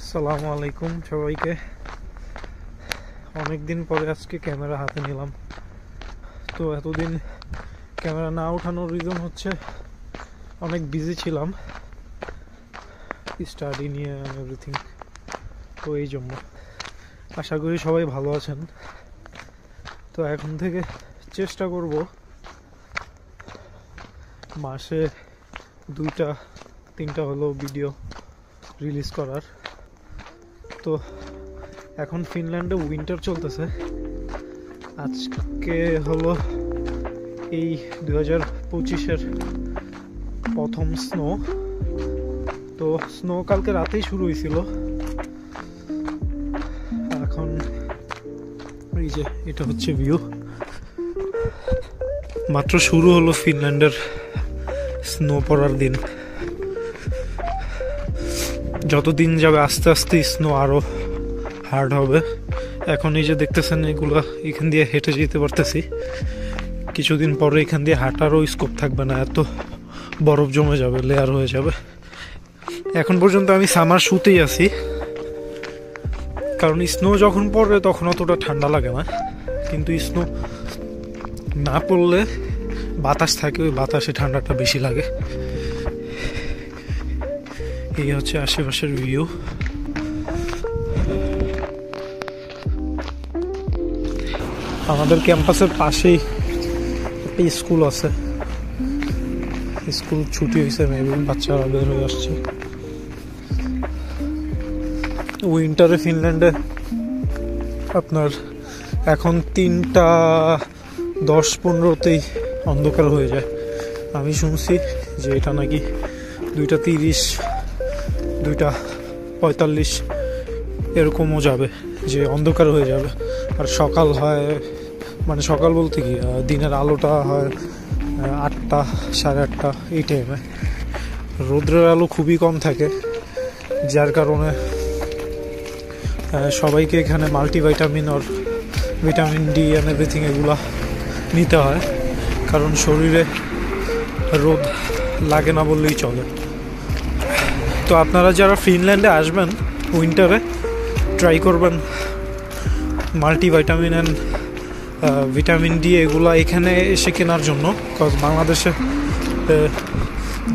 আসসালামু আলাইকুম সবাইকে। অনেকদিন পরে আজকে ক্যামেরা হাতে নিলাম। তো এতদিন ক্যামেরা না ওঠানোর রিজন হচ্ছে অনেক বিজি ছিলাম স্টাডি নিয়ে এভরিথিং। তো এই জন্য আশা করি সবাই ভালো আছেন। তো এখন থেকে চেষ্টা করব মাসে 2-3টা হলো ভিডিও রিলিজ করার। তো এখন ফিনল্যান্ডে উইন্টার চলতেছে। আজকে হলো এই 2025-এর প্রথম স্নো। তো স্নো কালকে রাতেই শুরু হয়েছিল। এখন এই যে এটা হচ্ছে ভিউ। মাত্র শুরু হলো ফিনল্যান্ডের স্নো পড়ার দিন। যতদিন যাবে আস্তে আস্তে স্নো আরো হার্ড হবে। এখন এই যে দেখতেছেন এগুলো এখান দিয়ে হেঁটে যেতে পারতেছি। কিছুদিন পরে এখান দিয়ে হাঁটারও স্কোপ থাকবে না, এত বরফ জমে যাবে, লেয়ার হয়ে যাবে। এখন পর্যন্ত আমি সামার শুতেই আছি, কারণ স্নো যখন পড়ে তখন অতটা ঠান্ডা লাগে না, কিন্তু স্নো না পড়লে বাতাস থাকে, ওই বাতাসে ঠান্ডাটা বেশি লাগে। এই হচ্ছে আশেপাশের ভিউ। আমাদের ক্যাম্পাসের পাশেই একটা স্কুল আছে। স্কুল ছুটি হয়েছে, মেবি বাচ্চারা বের হয়ে আসছে। উইন্টারে ফিনল্যান্ডে আপনার এখন 3:10-15তেই অন্ধকার হয়ে যায়। আমি শুনছি যে এটা নাকি 2:30, 2:45 এরকমও যাবে, যে অন্ধকার হয়ে যাবে। আর সকাল হয়, মানে সকাল বলতে কি দিনের আলোটা হয় 8টা, 8:30 এই টাইমে। রোদ্রের আলো খুবই কম থাকে, যার কারণে সবাইকে এখানে মাল্টিভাইটামিন আর ভিটামিন ডি অ্যান্ড এভরিথিং এগুলা নিতে হয়, কারণ শরীরে রোদ লাগে না বললেই চলে। তো আপনারা যারা ফিনল্যান্ডে আসবেন উইন্টারে, ট্রাই করবেন মাল্টিভাইটামিন অ্যান্ড ভিটামিন ডি এগুলা এখানে এসে কেনার জন্য। কজ বাংলাদেশে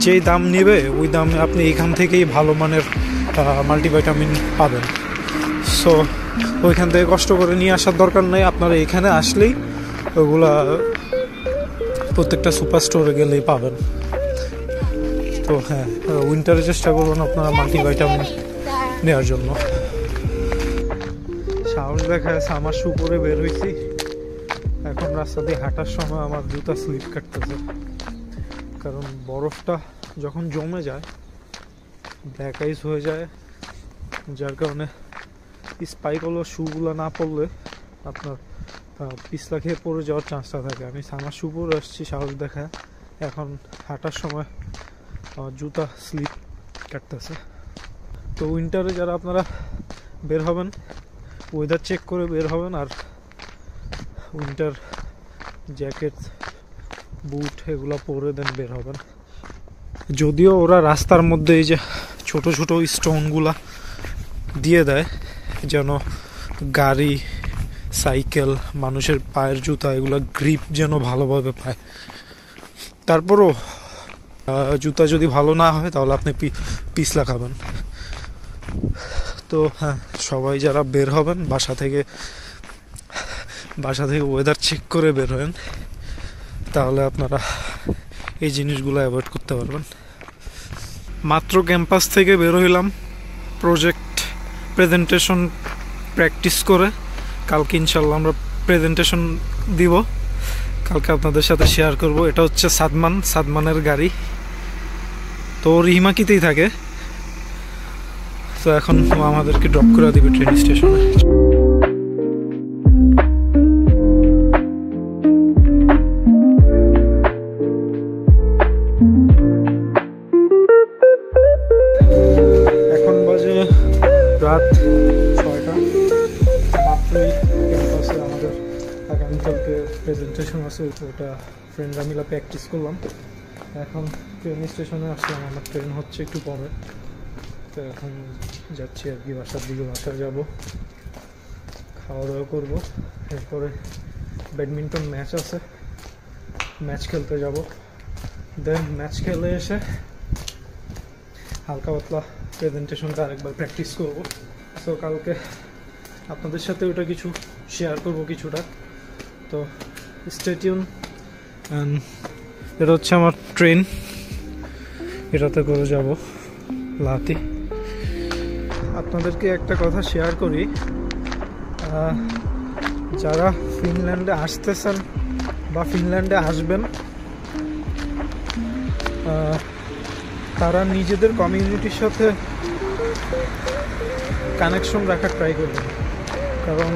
যেই দাম নেবে ওই দামে আপনি এখান থেকেই ভালো মানের মাল্টিভাইটামিন পাবেন। সো ওইখান থেকে কষ্ট করে নিয়ে আসার দরকার নেই, আপনারা এখানে আসলেই ওগুলা প্রত্যেকটা সুপার স্টোরে গেলেই পাবেন। তো হ্যাঁ, উইন্টারে চেষ্টা করবেন আপনারা মাল্টিভাইটামিন নেওয়ার জন্য। সাহস দেখা যাচ্ছে আমার শু পরে বের হয়েছি। এখন রাস্তা দিয়ে হাঁটার সময় আমার জুতা স্লিপ কাটতেছে, কারণ বরফটা যখন জমে যায় ব্ল্যাক আইস হয়ে যায়, যার কারণে স্পাইকগুলো শুগুলো না পড়লে আপনার পিছলা খেয়ে পড়ে যাওয়ার চান্সটা থাকে। আমি আমার শু পরে আসছি সাহস দেখা, এখন হাঁটার সময় আমার জুতা স্লিপ কাটতেছে। তো উইন্টারে যারা আপনারা বের হবেন ওয়েদার চেক করে বের হবেন, আর উইন্টার জ্যাকেট, বুট এগুলো পরে দেন বের হবেন। যদিও ওরা রাস্তার মধ্যে এই যে ছোট ছোট স্টোনগুলা দিয়ে দেয় যেন গাড়ি, সাইকেল, মানুষের পায়ের জুতা এগুলো গ্রিপ যেন ভালোভাবে পায়। তারপরও জুতা যদি ভালো না হয় তাহলে আপনি পিছলা খাবেন। তো হ্যাঁ, সবাই যারা বের হবেন বাসা থেকে ওয়েদার চেক করে বের হবেন, তাহলে আপনারা এই জিনিসগুলো অ্যাভয়েড করতে পারবেন। মাত্র ক্যাম্পাস থেকে বের হইলাম প্রজেক্ট প্রেজেন্টেশন প্র্যাকটিস করে। কালকে ইনশাল্লাহ আমরা প্রেজেন্টেশন দিব, কালকে আপনাদের সাথে শেয়ার করব। এটা হচ্ছে সাদমানের গাড়ি, তো ওর হিমাকিতেই থাকে। তো এখন ও আমাদেরকে ড্রপ করে দিবে ট্রেন স্টেশনে। এখন বাজে রাত 6টা। মাত্রই ক্যাম্পাসে আমাদের আগামীকালকে প্রেজেন্টেশন আছে, তো ওটা ফ্রেন্ডরা মিলে প্র্যাকটিস করলাম। এখন ট্রেন স্টেশনে আসলাম, আমার ট্রেন হচ্ছে একটু পরে। তো এখন যাচ্ছি আর কি বাসার দিকে, বাসায় যাব, খাওয়া দাওয়া করবো, এরপরে ব্যাডমিন্টন ম্যাচ আছে, ম্যাচ খেলতে যাব। দেন ম্যাচ খেলে এসে হালকা পাতলা প্রেজেন্টেশনটা আরেকবার প্র্যাকটিস করব। সো কালকে আপনাদের সাথে ওটা কিছু শেয়ার করব কিছুটা, তো স্টে টিউন। অ্যান্ড এটা হচ্ছে আমার ট্রেন, এটাতে করে যাব লাতি। আপনাদেরকে একটা কথা শেয়ার করি, যারা ফিনল্যান্ডে আসতেছেন বা ফিনল্যান্ডে আসবেন, তারা নিজেদের কমিউনিটির সাথে কানেকশন রাখার ট্রাই করবেন। কারণ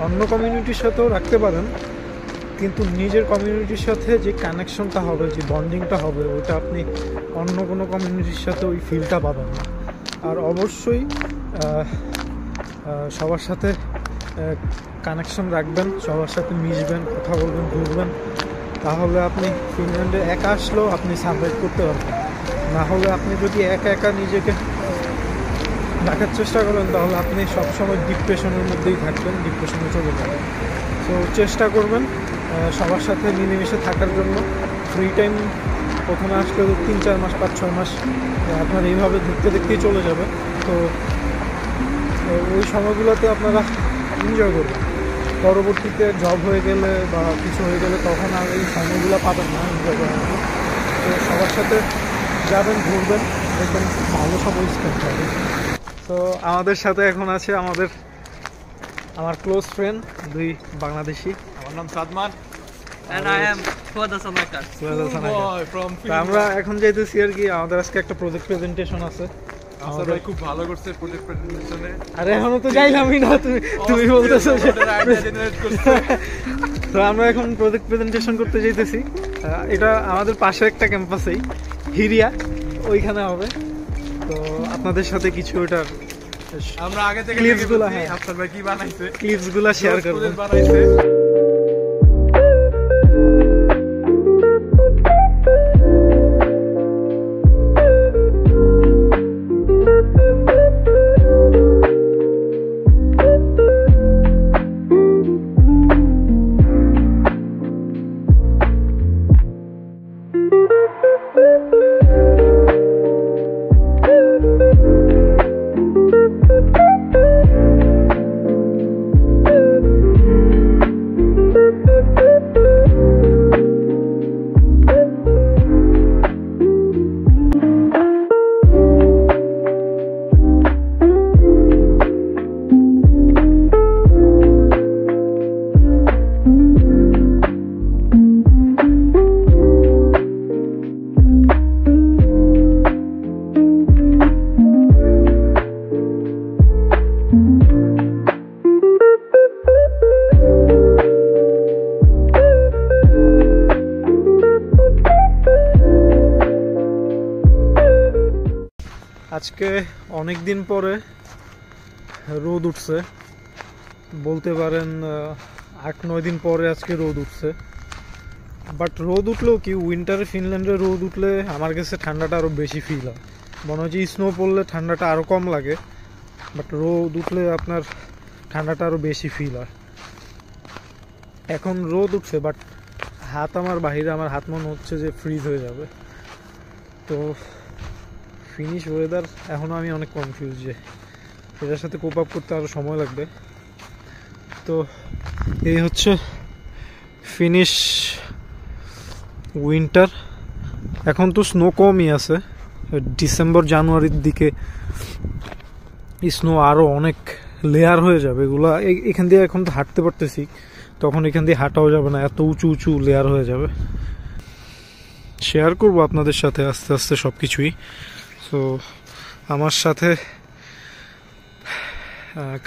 অন্য কমিউনিটির সাথেও রাখতে পারেন, কিন্তু নিজের কমিউনিটির সাথে যে কানেকশনটা হবে, যে বন্ডিংটা হবে, ওটা আপনি অন্য কোনো কমিউনিটির সাথে ওই ফিলটা পাবেন না। আর অবশ্যই সবার সাথে কানেকশন রাখবেন, সবার সাথে মিশবেন, কথা বলবেন, ঘুরবেন। তাহলে আপনি ফিনল্যান্ডে একা আসলেও আপনি সার্ভাইভ করতে পারবেন। না হলে আপনি যদি একা একা নিজেকে রাখার চেষ্টা করেন, তাহলে আপনি সবসময় ডিপ্রেশনের মধ্যেই থাকবেন, ডিপ্রেশনে চলে যাবেন। তো চেষ্টা করবেন সবার সাথে মিলেমিশে থাকার জন্য। ফ্রি টাইম প্রথমে আসলে 3-4 মাস, 5-6 মাস আপনার এইভাবে দেখতে দেখতেই চলে যাবে। তো ওই সময়গুলোতে আপনারা এনজয় করবেন। পরবর্তীতে জব হয়ে গেলে বা কিছু হয়ে গেলে তখন আর এই সময়গুলো পাবেন না এনজয় করার জন্য। তো সবার সাথে যাবেন, ঘুরবেন, দেখবেন ভালো সময় স্পেন্ড হবে। তো আমাদের সাথে এখন আছে আমার ক্লোজ ফ্রেন্ড, 2 বাংলাদেশি। আমার নাম Sadman. And I am Fuad Salakar. আমরা এখন যাইতেছি আর কি, আমাদের আজকে একটা প্রজেক্ট প্রেজেন্টেশন আছে। আফসার ভাই খুব ভালো করছে প্রজেক্ট প্রেজেন্টেশনে। আরে এখনো তো যাইলামই না, তুমি বলতেছো যে আইডিয়া জেনারেট করছে। তো আমরা এখন প্রজেক্ট প্রেজেন্টেশন করতে যাইতেছি। এটা আমাদের পাশে একটা ক্যাম্পাসেই, হিরিয়া, ওইখানে হবে। তো আপনাদের সাথে কিছু ওটা আমরা আগে থেকে ক্লিপসগুলো, হ্যাঁ, আফসার ভাই কি বানাইছে, ক্লিপসগুলো শেয়ার করব। বানাইছে। আজকে অনেক দিন পরে রোদ উঠছে, বলতে পারেন 8-9 দিন পরে আজকে রোদ উঠছে। বাট রোদ উঠলেও কি, উইন্টারে ফিনল্যান্ডে রোদ উঠলে আমার কাছে ঠান্ডাটা আরও বেশি ফিল হয়। মনে হয় যে স্নো পড়লে ঠান্ডাটা আরও কম লাগে, বাট রোদ উঠলে আপনার ঠান্ডাটা আরও বেশি ফিল হয়। এখন রোদ উঠছে, বাট হাত আমার বাহিরে, আমার হাত মনে হচ্ছে যে ফ্রিজ হয়ে যাবে। তো ফিনিশ ওয়েদার এখনও আমি অনেক কনফিউজ, যে এটার সাথে কোপ আপ করতে আরও সময় লাগবে। তো এই হচ্ছে ফিনিশ উইন্টার। এখন তো স্নো কমই আছে, ডিসেম্বর জানুয়ারির দিকে স্নো আরও অনেক লেয়ার হয়ে যাবে। এগুলো এখান দিয়ে এখন তো হাঁটতে পারতেছি, তখন এখান দিয়ে হাঁটাও যাবে না, এত উঁচু উঁচু লেয়ার হয়ে যাবে। শেয়ার করবো আপনাদের সাথে আস্তে আস্তে সব কিছুই। সো আমার সাথে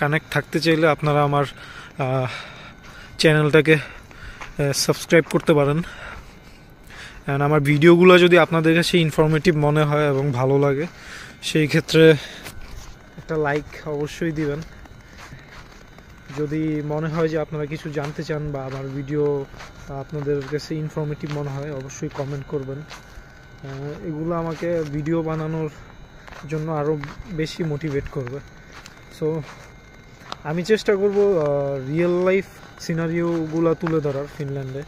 কানেক্ট থাকতে চাইলে আপনারা আমার চ্যানেলটাকে সাবস্ক্রাইব করতে পারেন। অ্যান্ড আমার ভিডিওগুলো যদি আপনাদের কাছে ইনফরমেটিভ মনে হয় এবং ভালো লাগে, সেই ক্ষেত্রে একটা লাইক অবশ্যই দিবেন। যদি মনে হয় যে আপনারা কিছু জানতে চান বা আমার ভিডিও আপনাদের কাছে ইনফরমেটিভ মনে হয়, অবশ্যই কমেন্ট করবেন। এগুলো আমাকে ভিডিও বানানোর জন্য আরও বেশি মোটিভেট করবে। সো আমি চেষ্টা করব রিয়েল লাইফ সিনারিওগুলো তুলে ধরার ফিনল্যান্ডে।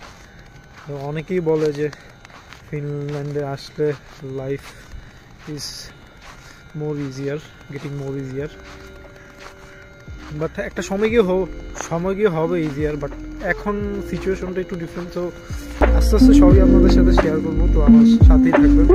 অনেকেই বলে যে ফিনল্যান্ডে আসলে life is getting more easier, but একটা সময় গিয়ে হবে ইজিয়ার, বাট এখন সিচুয়েশনটা একটু ডিফারেন্ট। তো আস্তে আস্তে সবই আপনাদের সাথে শেয়ার করবো, তো আমার সাথেই থাকবেন।